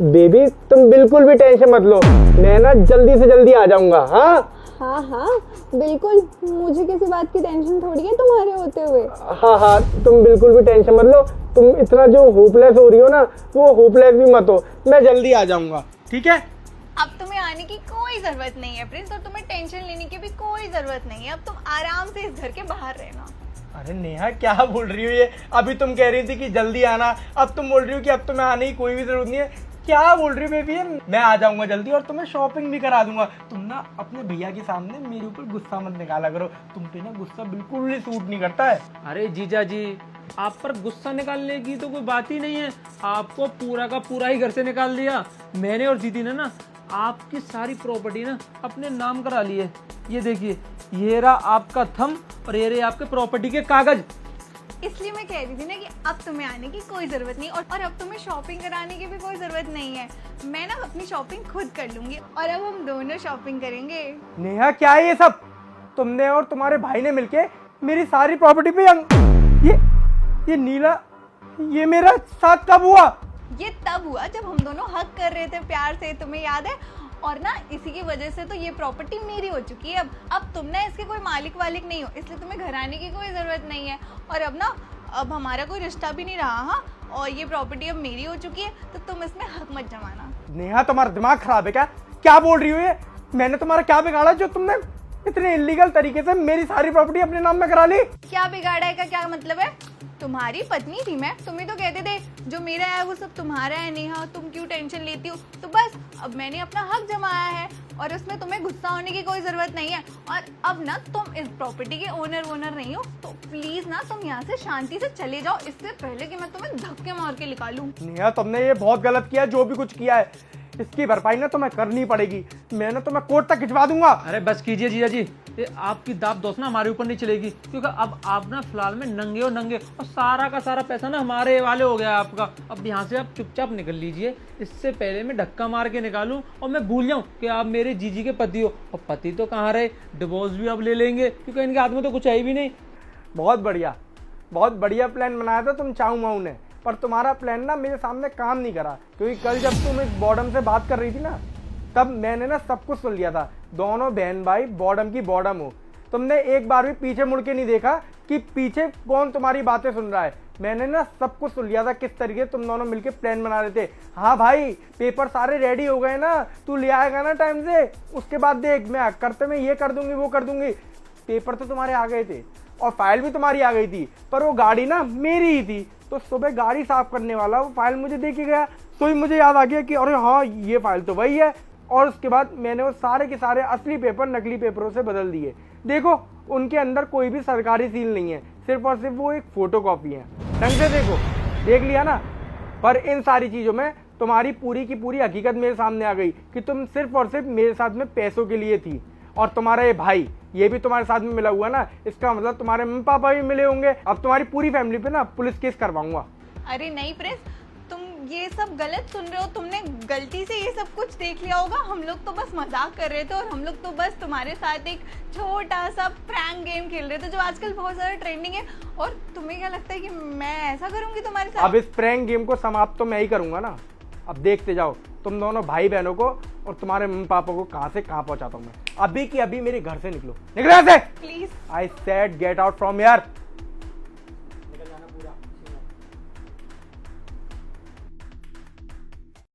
Baby तुम बिल्कुल भी टेंशन मत लो, मैं ना जल्दी से जल्दी आ जाऊंगा। हाँ हाँ हाँ बिल्कुल, मुझे किसी बात की टेंशन थोड़ी है तुम्हारे होते हुए। हाँ हाँ तुम बिल्कुल भी टेंशन मत लो, तुम इतना जो होपलेस हो रही हो ना वो होपलेस भी मत हो, मैं जल्दी आ जाऊंगा, ठीक है। अब तुम्हें आने की कोई जरूरत नहीं है प्रिंस, और तुम्हें टेंशन लेने की भी कोई जरूरत नहीं है। अब तुम आराम से इस घर के बाहर रहना। अरे नेहा क्या बोल रही हो ये, अभी तुम कह रही थी कि जल्दी आना, अब तुम बोल रही हो कि अब तुम्हें आने की कोई भी जरूरत नहीं है। क्या बोल रही हो बेबी, मैं आ जाऊंगा जल्दी और तुम्हें शॉपिंग भी करा दूंगा। तुम ना अपने भैया के सामने मेरे ऊपर गुस्सा मत निकाला करो, तुम पे ना गुस्सा बिल्कुल भी सूट नहीं करता है। अरे जीजा जी, आप पर गुस्सा निकालने की तो कोई बात ही नहीं है। आपको पूरा का पूरा ही घर से निकाल दिया। मैंने और दीदी ने ना आपकी सारी प्रॉपर्टी ना अपने नाम करा ली है। ये देखिए, ये रहा आपका थंब और ये रहे आपके प्रॉपर्टी के कागज। इसलिए मैं कह रही थी ना कि अब तुम्हें आने की कोई जरूरत नहीं, और अब तुम्हें शॉपिंग कराने की भी कोई जरूरत नहीं है। मैं ना अपनी शॉपिंग खुद कर लूंगी, और अब हम दोनों शॉपिंग करेंगे। नेहा क्या है ये सब, तुमने और तुम्हारे भाई ने मिलके मेरी सारी प्रॉपर्टी पे ये नीला, ये मेरा साथ कब हुआ? ये तब हुआ जब हम दोनों हक कर रहे थे प्यार से, तुम्हें याद है? और ना इसी की वजह से तो ये प्रॉपर्टी मेरी हो चुकी है। अब तुम ना इसके कोई मालिक वालिक नहीं हो, इसलिए तुम्हें घर आने की कोई ज़रूरत नहीं है। और अब ना अब हमारा कोई रिश्ता भी नहीं रहा। हाँ, और ये प्रॉपर्टी अब मेरी हो चुकी है, तो तुम इसमें हक मत जमाना। नेहा तुम्हारा दिमाग खराब है क्या, क्या बोल रही हो ये? मैंने तुम्हारा क्या बिगाड़ा जो तुमने इतने इलीगल तरीके से मेरी सारी प्रॉपर्टी अपने नाम में करा ली? क्या बिगाड़ा है का क्या मतलब है? तुम्हारी पत्नी थी मैं, तुम्हें तो कहते थे जो मेरा है वो सब तुम्हारा है नेहा, तुम क्यों टेंशन लेती हो। तो बस अब मैंने अपना हक जमाया है, और उसमें तुम्हें गुस्सा होने की कोई जरूरत नहीं है। और अब ना तुम इस प्रॉपर्टी के ओनर नहीं हो, तो प्लीज ना तुम यहाँ से शांति से चले जाओ, इससे पहले कि मैं तुम्हें धक्के मार के निकालूं। नेहा तुमने ये बहुत गलत किया, जो भी कुछ किया है इसकी भरपाई ना तुम्हें करनी पड़ेगी। मैं ना तुम्हें कोर्ट तक खिंचवा दूंगा। अरे बस कीजिए जीजा जी, ये आपकी दाब दोस्त ना हमारे ऊपर नहीं चलेगी, क्योंकि अब आप ना फिलहाल में नंगे और नंगे, और सारा का सारा पैसा ना हमारे वाले हो गया आपका। अब यहाँ से आप चुपचाप निकल लीजिए, इससे पहले मैं धक्का मार के निकालूं और मैं भूल जाऊं कि आप मेरे जीजी के पति हो। और पति तो कहाँ रहे, डिवोर्स भी अब ले लेंगे, क्योंकि इनके हाथ में तो कुछ है भी नहीं। बहुत बढ़िया प्लान बनाया था तुम चाऊ माऊ ने, पर तुम्हारा प्लान ना मेरे सामने काम नहीं करा, क्योंकि कल जब तुम इस बॉडम से बात कर रही थी ना, तब मैंने ना सब कुछ सुन लिया था। दोनों बहन भाई बॉडम की बॉडम हो, तुमने एक बार भी पीछे मुड़ के नहीं देखा कि पीछे कौन तुम्हारी बातें सुन रहा है। मैंने ना सब कुछ सुन लिया था, किस तरीके तुम दोनों मिलके प्लान बना रहे थे। हाँ भाई, पेपर सारे रेडी हो गए ना, तू ले आएगा ना टाइम से, उसके बाद देख मैं करते में ये कर दूंगी वो कर दूंगी। पेपर तो तुम्हारे आ गए थे और फाइल भी तुम्हारी आ गई थी, पर वो गाड़ी ना मेरी ही थी। तो सुबह गाड़ी साफ करने वाला वो फाइल मुझे दे के गया, तो ही मुझे याद आ गया कि अरे हाँ ये फाइल तो वही है। और उसके बाद मैंने वो सारे के सारे असली पेपर नकली पेपरों से बदल दिए। देखो उनके अंदर कोई भी सरकारी सील नहीं है, सिर्फ और सिर्फ वो एक फोटोकॉपी है। ढंग से देखो, देख लिया ना। पर इन सारी चीजों में तुम्हारी पूरी की पूरी हकीकत मेरे सामने आ गई कि तुम सिर्फ और सिर्फ मेरे साथ में पैसों के लिए थी। और तुम्हारा ये भाई, ये भी तुम्हारे साथ में मिला हुआ ना, इसका मतलब तुम्हारे मम्मी पापा भी मिले होंगे। अब तुम्हारी पूरी फैमिली पे ना पुलिस केस करवाऊंगा। अरे नहीं प्रिंस, तुम ये सब गलत सुन रहे हो। तुमने गलती से ये सब कुछ देख लिया होगा। हम लोग तो बस मजाक कर रहे थे, और हम लोग तो बस तुम्हारे साथ एक छोटा सा प्रैंक गेम खेल रहे थे, जो आजकल बहुत ज्यादा ट्रेंडिंग है। और तुम्हें क्या लगता है कि मैं ऐसा करूंगी तुम्हारे साथ? अब इस प्रैंक गेम को समाप्त तो मैं ही करूंगा ना। अब देखते जाओ तुम दोनों भाई बहनों को और तुम्हारे मम्मी पापा को कहां से कहां पहुंचाता हूं मैं। अभी की अभी मेरे घर से निकलो, निकलो यहाँ से। Please. I said get out from here.